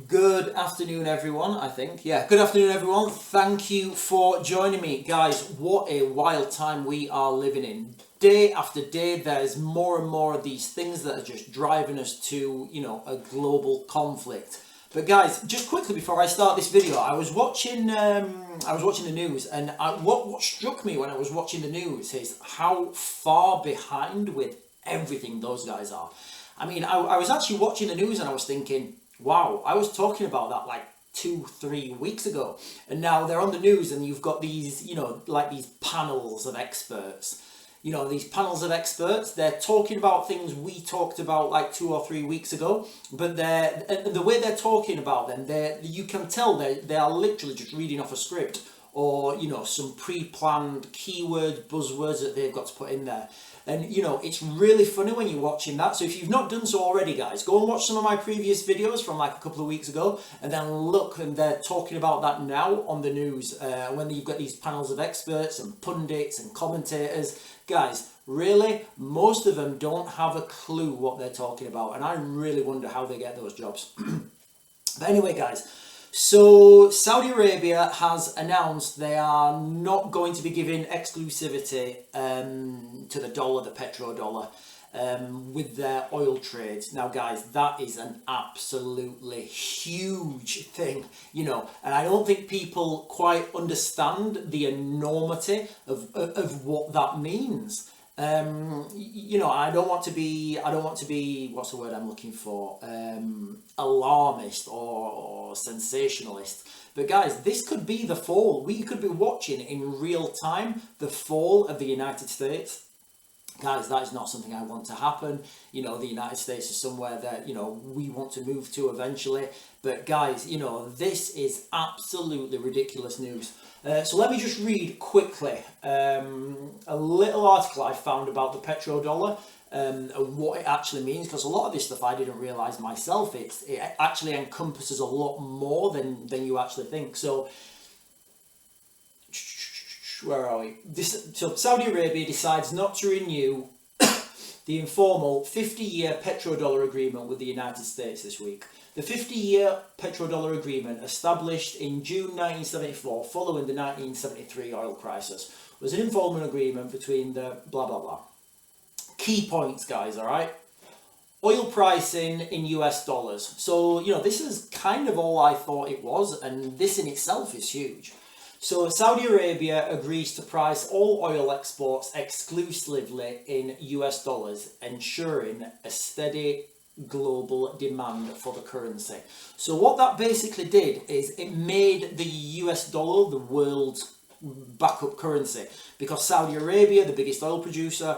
Good afternoon, everyone, I think. Yeah, good afternoon, everyone. Thank you for joining me. Guys, what a wild time we are living in. Day after day, there's more and more of these things that are just driving us to, a global conflict. But guys, just quickly before I start this video, I was watching the news, and what struck me when I was watching the news is how far behind with everything those guys are. I mean, I was actually watching the news and I was thinking, wow, I was talking about that like 2-3 weeks ago, and now they're on the news, and you've got these, like these panels of experts. These panels of experts, they're talking about things we talked about like 2 or 3 weeks ago, but the way they're talking about them, you can tell they are literally just reading off a script, or some pre-planned keywords, buzzwords that they've got to put in there. And it's really funny when you're watching that. So if you've not done so already, guys, go and watch some of my previous videos from like a couple of weeks ago, and then look, and they're talking about that now on the news, when you've got these panels of experts and pundits and commentators. Guys, really, most of them don't have a clue what they're talking about, and I really wonder how they get those jobs. But anyway, guys, so Saudi Arabia has announced they are not going to be giving exclusivity to the dollar, the petrodollar, with their oil trades. Now, guys, that is an absolutely huge thing, and I don't think people quite understand the enormity of what that means. I don't want to be, what's the word I'm looking for? Alarmist or sensationalist. But guys, this could be the fall. We could be watching in real time the fall of the United States. Guys, that is not something I want to happen. The United States is somewhere that, we want to move to eventually. But guys, this is absolutely ridiculous news. So let me just read quickly a little article I found about the petrodollar and what it actually means, because a lot of this stuff I didn't realise myself. It actually encompasses a lot more than you actually think. So where are we? So Saudi Arabia decides not to renew the informal 50-year petrodollar agreement with the United States this week. The 50-year petrodollar agreement, established in June 1974 following the 1973 oil crisis, was an informal agreement between the blah blah blah. Key points, guys, all right? Oil pricing in US dollars. So, this is kind of all I thought it was, and this in itself is huge. So Saudi Arabia agrees to price all oil exports exclusively in US dollars, ensuring a steady global demand for the currency. So what that basically did is it made the US dollar the world's backup currency, because Saudi Arabia, the biggest oil producer,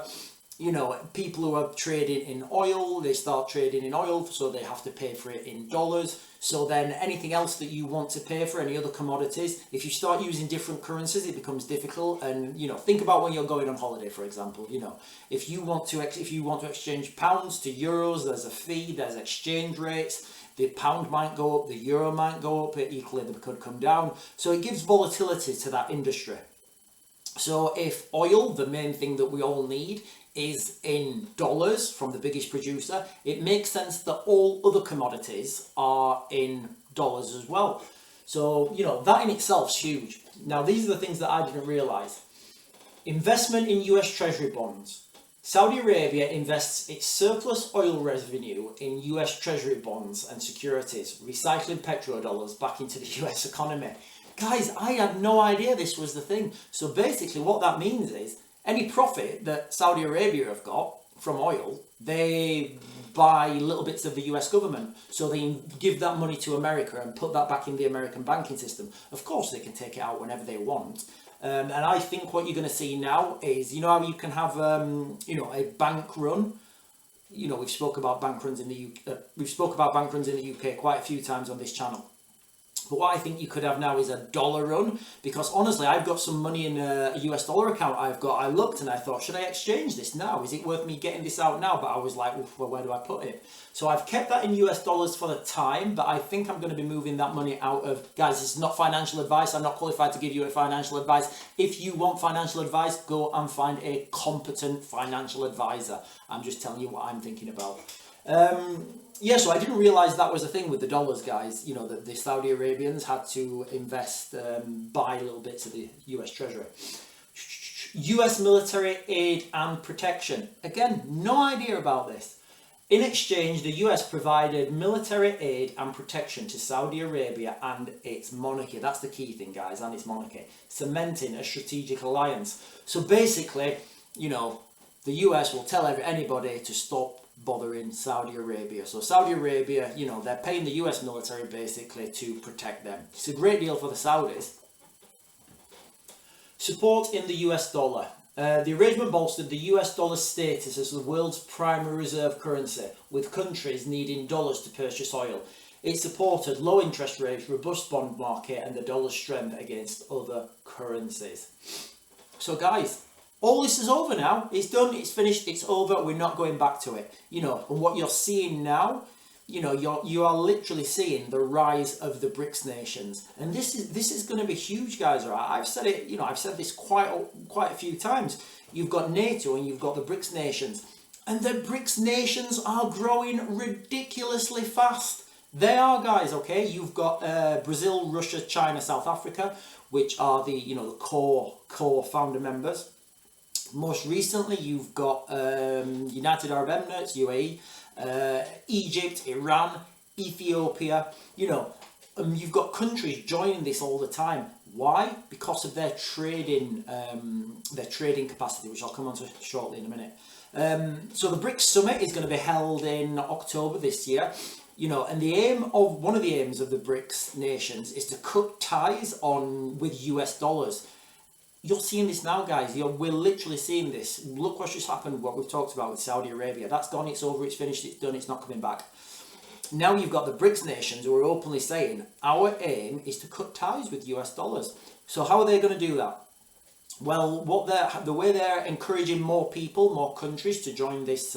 people who are trading in oil, they start trading in oil, so they have to pay for it in dollars. So then anything else that you want to pay for, any other commodities, if you start using different currencies, it becomes difficult. And think about when you're going on holiday, for example. If you want to exchange pounds to euros, there's a fee, there's exchange rates. The pound might go up, the euro might go up, equally they could come down. So it gives volatility to that industry. So if oil, the main thing that we all need, is in dollars from the biggest producer, it makes sense that all other commodities are in dollars as well. So, that in itself is huge. Now, these are the things that I didn't realise. Investment in US Treasury bonds. Saudi Arabia invests its surplus oil revenue in US Treasury bonds and securities, recycling petrodollars back into the US economy. Guys, I had no idea this was the thing. So basically what that means is any profit that Saudi Arabia have got from oil, they buy little bits of the US government. So they give that money to America and put that back in the American banking system. Of course, they can take it out whenever they want. And I think what you're going to see now is, how you can have, a bank run. We've spoke about bank runs in the UK quite a few times on this channel. But what I think you could have now is a dollar run, because honestly, I've got some money in a US dollar account I looked and I thought, should I exchange this now? Is it worth me getting this out now? But I was like, well, where do I put it? So I've kept that in US dollars for the time, but I think I'm going to be moving that money out of, guys, this is not financial advice. I'm not qualified to give you a financial advice. If you want financial advice, go and find a competent financial advisor. I'm just telling you what I'm thinking about. Yeah, so I didn't realise that was a thing with the dollars, guys. You know, that the Saudi Arabians had to invest, buy little bits of the US Treasury. US military aid and protection. Again, no idea about this. In exchange, the US provided military aid and protection to Saudi Arabia and its monarchy. That's the key thing, guys, and its monarchy. Cementing a strategic alliance. So basically, you know, the US will tell anybody to stop bothering Saudi Arabia. So Saudi Arabia, you know, they're paying the US military basically to protect them. It's a great deal for the Saudis. Support in the US dollar. The arrangement bolstered the US dollar's status as the world's primary reserve currency, with countries needing dollars to purchase oil. It supported low interest rates, robust bond market, and the dollar's strength against other currencies. So guys, all this is over now. It's done, it's finished, it's over, we're not going back to it. You know, and what you're seeing now, you know, you are literally seeing the rise of the BRICS nations. And this is going to be huge, guys, all right? I've said it, you know, I've said this quite a few times. You've got NATO and you've got the BRICS nations. And the BRICS nations are growing ridiculously fast. They are, guys, okay? You've got Brazil, Russia, China, South Africa, which are the, you know, the core founder members. Most recently, you've got United Arab Emirates, UAE, Egypt, Iran, Ethiopia. You know, you've got countries joining this all the time. Why? Because of their trading capacity, which I'll come on to shortly in a minute. So the BRICS summit is going to be held in October this year. You know, and one of the aims of the BRICS nations is to cut ties with US dollars. You're seeing this now, guys. We're literally seeing this. Look what's just happened, what we've talked about with Saudi Arabia. That's gone, it's over, it's finished, it's done, it's not coming back. Now you've got the BRICS nations who are openly saying, our aim is to cut ties with US dollars. So how are they going to do that? Well, the way they're encouraging more people, more countries to join this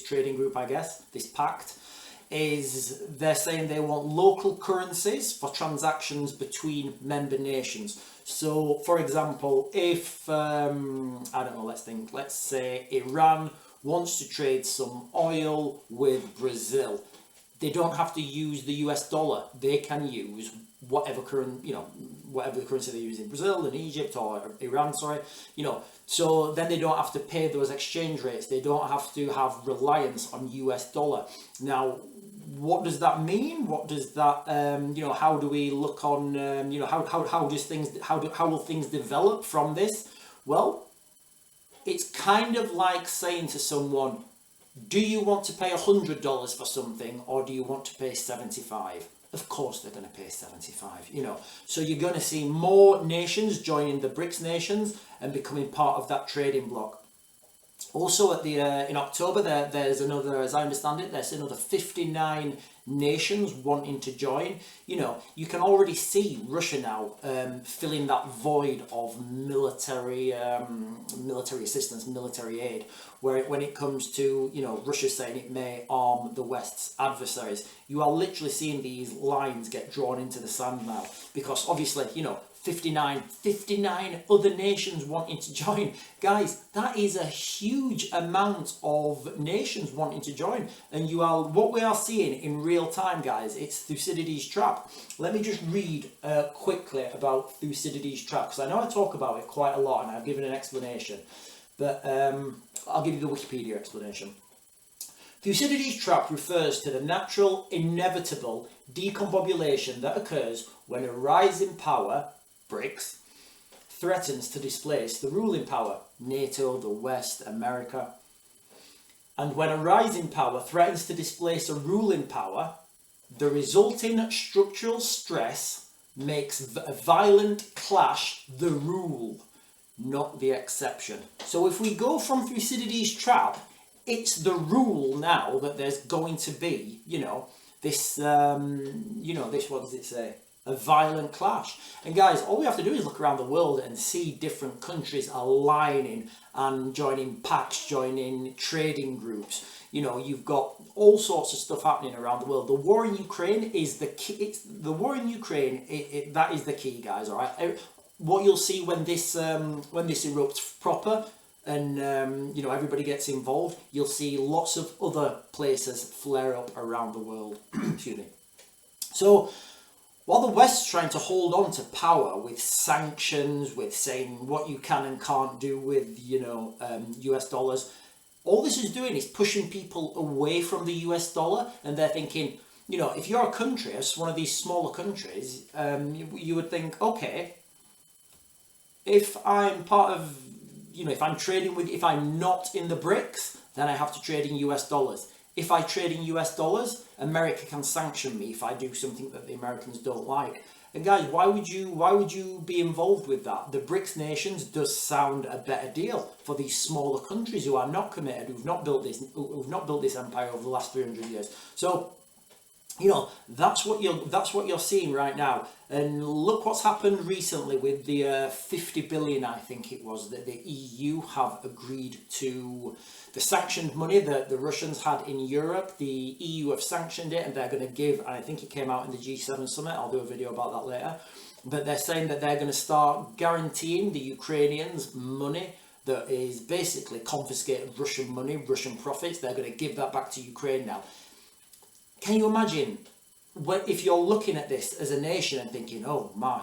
trading group, I guess, this pact, is they're saying they want local currencies for transactions between member nations. So, for example, if, I don't know, let's say Iran wants to trade some oil with Brazil, they don't have to use the US dollar. They can use whatever whatever the currency they use in Brazil, in Egypt, or Iran, sorry, you know. So then they don't have to pay those exchange rates. They don't have to have reliance on US dollar. Now, what does that mean? What does that, how do we look on, how will things develop from this? Well, it's kind of like saying to someone, do you want to pay $100 for something, or do you want to pay 75? Of course they're going to pay 75, you know. So you're going to see more nations joining the BRICS nations and becoming part of that trading bloc. Also in October, there's another, as I understand it, there's another 59 nations wanting to join. You know, you can already see Russia now filling that void of military assistance, military aid, where when it comes to, you know, Russia saying it may arm the West's adversaries. You are literally seeing these lines get drawn into the sand now, because obviously, you know, 59 other nations wanting to join. Guys, that is a huge amount of nations wanting to join. And what we are seeing in real time, guys, it's Thucydides' trap. Let me just read quickly about Thucydides' trap, because I know I talk about it quite a lot and I've given an explanation. But I'll give you the Wikipedia explanation. Thucydides' trap refers to the natural, inevitable decombobulation that occurs when a rising power, BRICS, threatens to displace the ruling power, NATO, the West, America. And when a rising power threatens to displace a ruling power, the resulting structural stress makes a violent clash the rule, not the exception. So if we go from Thucydides' trap, it's the rule now that there's going to be, this, what does it say? A violent clash. And guys, all we have to do is look around the world and see different countries aligning and joining pacts, joining trading groups. You know, you've got all sorts of stuff happening around the world. The war in Ukraine is the key. That is the key, guys. All right. What you'll see when this erupts proper, and everybody gets involved, you'll see lots of other places flare up around the world. Excuse me. So while the West's trying to hold on to power with sanctions, with saying what you can and can't do with US dollars, all this is doing is pushing people away from the US dollar, and they're thinking, if you're a country, as one of these smaller countries, you would think, okay, if I'm part of, if I'm trading with, if I'm not in the BRICS, then I have to trade in US dollars. If I trade in US dollars, America can sanction me if I do something that the Americans don't like. And guys, why would you be involved with that? The BRICS nations does sound a better deal for these smaller countries who are not committed, who've not built this empire over the last 300 years. So, that's what you're seeing right now. And look what's happened recently with the 50 billion, I think it was, that the EU have agreed to. The sanctioned money that the Russians had in Europe, the EU have sanctioned it, and they're going to give, and I think it came out in the G7 summit, I'll do a video about that later, but they're saying that they're going to start guaranteeing the Ukrainians money that is basically confiscated Russian money, Russian profits. They're going to give that back to Ukraine now. Can you imagine if you're looking at this as a nation and thinking, oh my,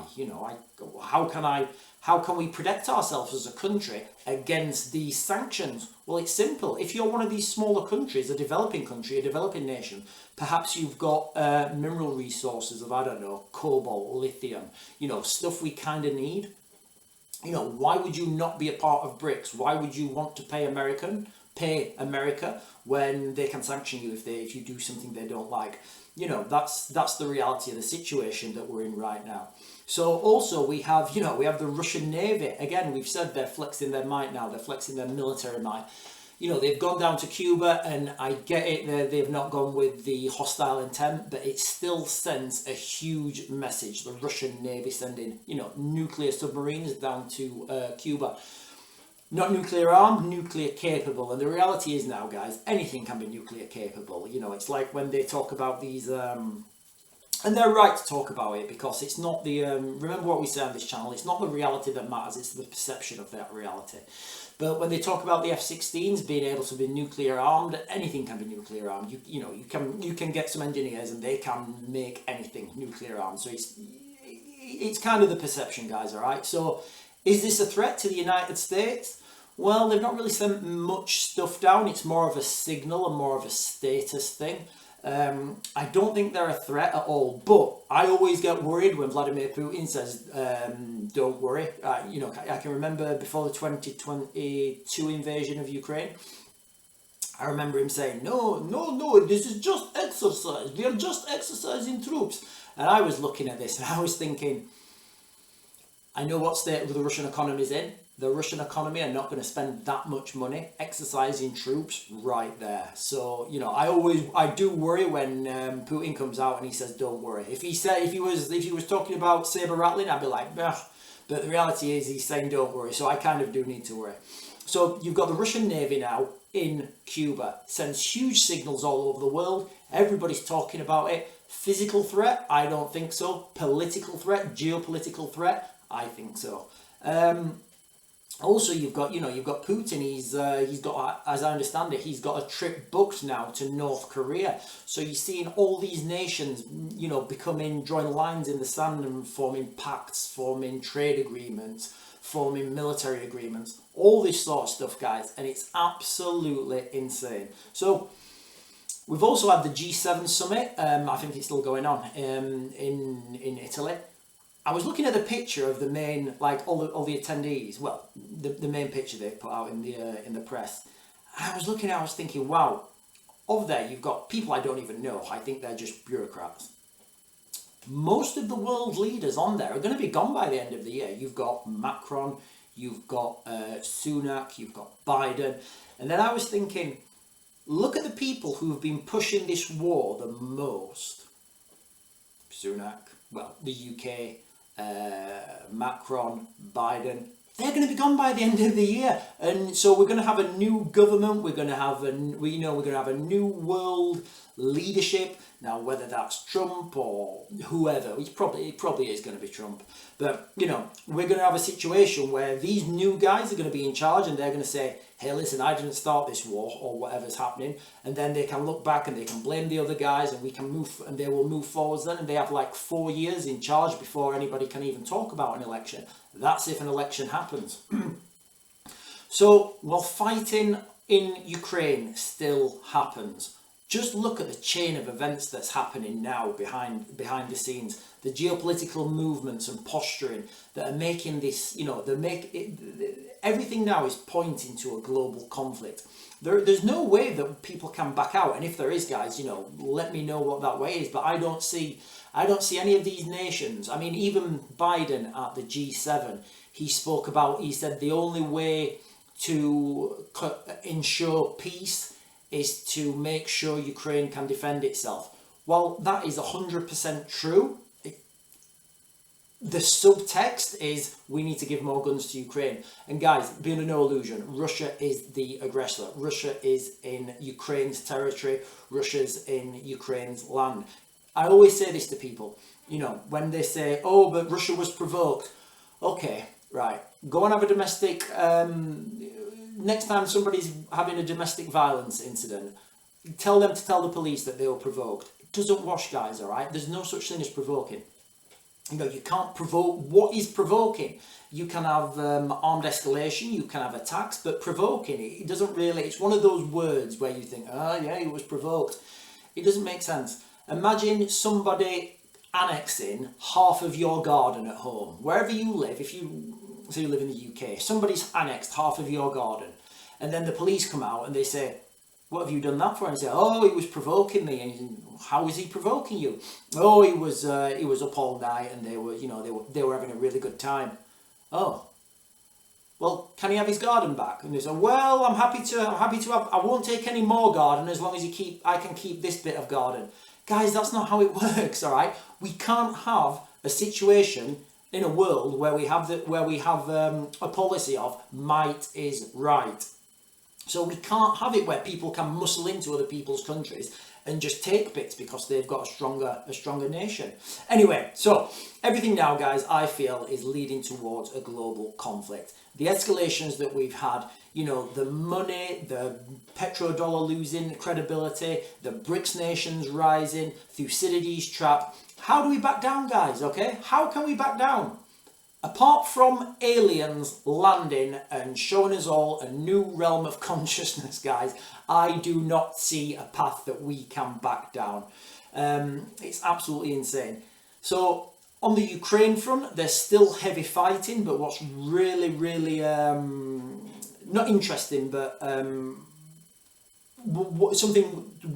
how can we protect ourselves as a country against these sanctions? Well, it's simple. If you're one of these smaller countries, a developing country, a developing nation, perhaps you've got mineral resources of, I don't know, cobalt, lithium, stuff we kind of need. Why would you not be a part of BRICS? Why would you want to pay America when they can sanction you if you do something they don't like? That's the reality of the situation that we're in right now. So also we have the Russian Navy. Again, we've said they're flexing their might now. They're flexing their military might. They've gone down to Cuba, and I get it. They've not gone with the hostile intent, but it still sends a huge message. The Russian Navy sending nuclear submarines down to Cuba. Not nuclear armed, nuclear capable. And the reality is now, guys, anything can be nuclear capable. It's like when they talk about these, and they're right to talk about it, because it's not the, remember what we say on this channel, it's not the reality that matters, it's the perception of that reality. But when they talk about the F-16s being able to be nuclear armed, anything can be nuclear armed. You can get some engineers and they can make anything nuclear armed. So it's kind of the perception, guys, all right? So is this a threat to the United States? Well, they've not really sent much stuff down. It's more of a signal and more of a status thing. I don't think they're a threat at all, but I always get worried when Vladimir Putin says, don't worry. I can remember before the 2022 invasion of Ukraine, I remember him saying, no, this is just exercise. We are just exercising troops. And I was looking at this and I was thinking, I know what state the Russian economy is in. The Russian economy are not going to spend that much money exercising troops right there. So, I do worry when Putin comes out and he says, don't worry. If he was talking about saber rattling, I'd be like, bah. But the reality is he's saying, don't worry. So I kind of do need to worry. So you've got the Russian Navy now in Cuba, sends huge signals all over the world. Everybody's talking about it. Physical threat? I don't think so. Political threat? Geopolitical threat? I think so. Also, you've got Putin. He's got, as I understand it, he's got a trip booked now to North Korea. So you're seeing all these nations, drawing lines in the sand and forming pacts, forming trade agreements, forming military agreements, all this sort of stuff, guys, and it's absolutely insane. So we've also had the G7 summit. I think it's still going on in Italy. I was looking at the picture of the main, all the attendees. Well, the main picture they put out in the press. And I was thinking, wow, over there you've got people I don't even know. I think they're just bureaucrats. Most of the world leaders on there are going to be gone by the end of the year. You've got Macron, you've got Sunak, you've got Biden, and then I was thinking, look at the people who have been pushing this war the most. Sunak, well, the UK. Macron, Biden. they're going to be gone by the end of the year, and so we're going to have a new government. We're going to have we're going to have a new world leadership. Now, whether that's Trump or whoever, it probably is going to be Trump. But we're going to have a situation where these new guys are going to be in charge, and they're going to say, "Hey, listen, I didn't start this war," or whatever's happening, and then they can look back and they can blame the other guys, and we can move, and they will move forwards then, and they have like 4 years in charge before anybody can even talk about an election. That's if an election happens. So while fighting in Ukraine still happens, just look at the chain of events that's happening now behind the scenes, the geopolitical movements and posturing that are making this, everything now is pointing to a global conflict. There's no way that people can back out, and if there is, guys, let me know what that way is. But I don't see any of these nations. I mean, even Biden at the G7, he said the only way to ensure peace is to make sure Ukraine can defend itself. Well, that is 100% true. The subtext is we need to give more guns to Ukraine. And guys, be under no illusion, Russia is the aggressor. Russia is in Ukraine's territory. Russia's in Ukraine's land. I always say this to people, when they say, "Oh, but Russia was provoked." Okay, right. Go and have a domestic... next time somebody's having a domestic violence incident, tell them to tell the police that they were provoked. It doesn't wash, guys, all right? There's no such thing as provoking. You can't provoke. What is provoking? You can have armed escalation, you can have attacks, but provoking, it doesn't really... It's one of those words where you think, "Oh, yeah, he was provoked." It doesn't make sense. Imagine somebody annexing half of your garden at home. Wherever you live, if you... So you live in the UK, somebody's annexed half of your garden, and then the police come out and they say, "What have you done that for?" And they say, "Oh, he was provoking me." And you think, "How is he provoking you?" "Oh, he was up all night and they were having a really good time." "Oh, well, can he have his garden back?" And they say, "Well, I'm happy to have. I won't take any more garden as long as I can keep this bit of garden." Guys, that's not how it works. All right, we can't have a situation in a world where we have a policy of might is right. So we can't have it where people can muscle into other people's countries and just take bits because they've got a stronger nation. Anyway, so everything now, guys, I feel is leading towards a global conflict. The escalations that we've had, the money, the petrodollar losing credibility, the BRICS nations rising, Thucydides' trap. How do we back down, guys, okay? How can we back down? Apart from aliens landing and showing us all a new realm of consciousness, guys, I do not see a path that we can back down. It's absolutely insane. So on the Ukraine front, there's still heavy fighting, but what's really, really not interesting, but something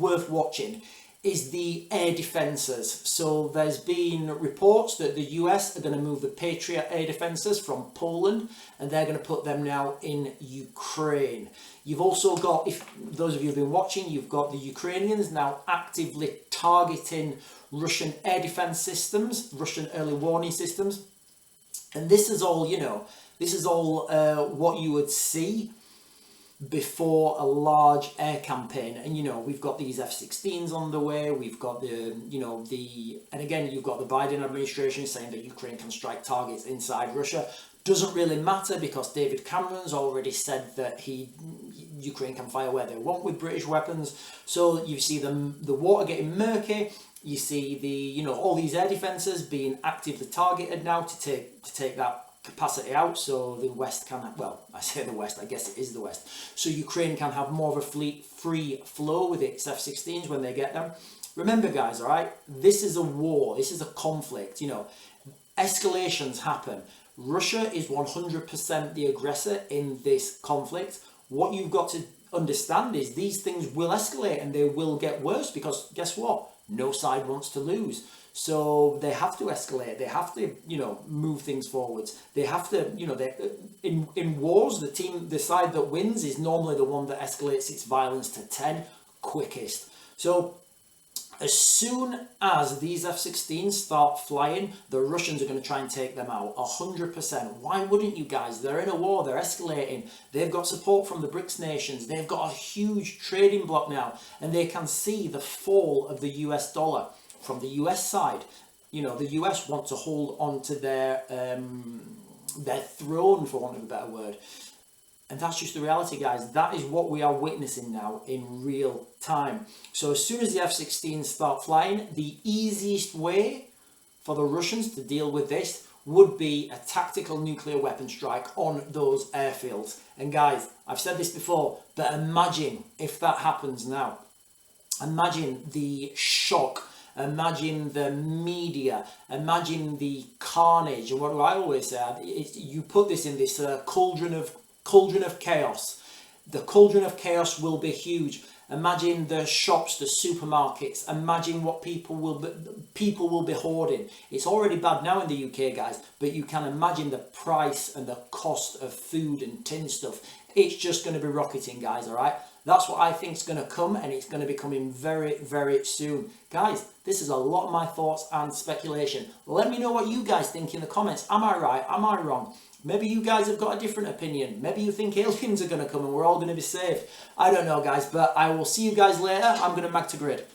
worth watching is the air defences. So there's been reports that the US are going to move the Patriot air defences from Poland, and they're going to put them now in Ukraine. You've also got, if those of you who've been watching, you've got the Ukrainians now actively targeting Russian air defence systems, Russian early warning systems. And this is all, what you would see before a large air campaign. And we've got these F-16s on the way, we've got and again, you've got the Biden administration saying that Ukraine can strike targets inside Russia. Doesn't really matter because David Cameron's already said that Ukraine can fire where they want with British weapons. So you see the water getting murky, you see all these air defences being actively targeted now to take that capacity out, so the West can, I say the West, I guess it is the West, so Ukraine can have more of a free flow with its F-16s when they get them. Remember, guys, all right, this is a war, this is a conflict, escalations happen. Russia is 100% the aggressor in this conflict. What you've got to understand is these things will escalate and they will get worse because guess what? No side wants to lose. So they have to escalate. They have to, move things forwards. They have to, in wars, the side that wins is normally the one that escalates its violence to 10 quickest. So As soon as these F-16s start flying, the Russians are going to try and take them out, 100%. Why wouldn't you guys? They're in a war, they're escalating. They've got support from the BRICS nations. They've got a huge trading bloc now, and they can see the fall of the US dollar. From the US side, you know, the US want to hold on to their throne, for want of a better word. And that's just the reality, guys. That is what we are witnessing now in real time. So as soon as the F-16s start flying, the easiest way for the Russians to deal with this would be a tactical nuclear weapon strike on those airfields. And guys, I've said this before, but imagine if that happens now. Imagine the shock. Imagine the media, imagine the carnage. And what do I always say? You put this in this cauldron of chaos. The cauldron of chaos will be huge. Imagine the shops, the supermarkets. Imagine what people will be hoarding. It's already bad now in the UK, guys, but you can imagine the price and the cost of food and tin stuff. It's just going to be rocketing, guys, all right? That's what I think is going to come, and it's going to be coming very, very soon. Guys, this is a lot of my thoughts and speculation. Let me know what you guys think in the comments. Am I right? Am I wrong? Maybe you guys have got a different opinion. Maybe you think aliens are going to come and we're all going to be safe. I don't know, guys, but I will see you guys later. I'm going to mag to grid.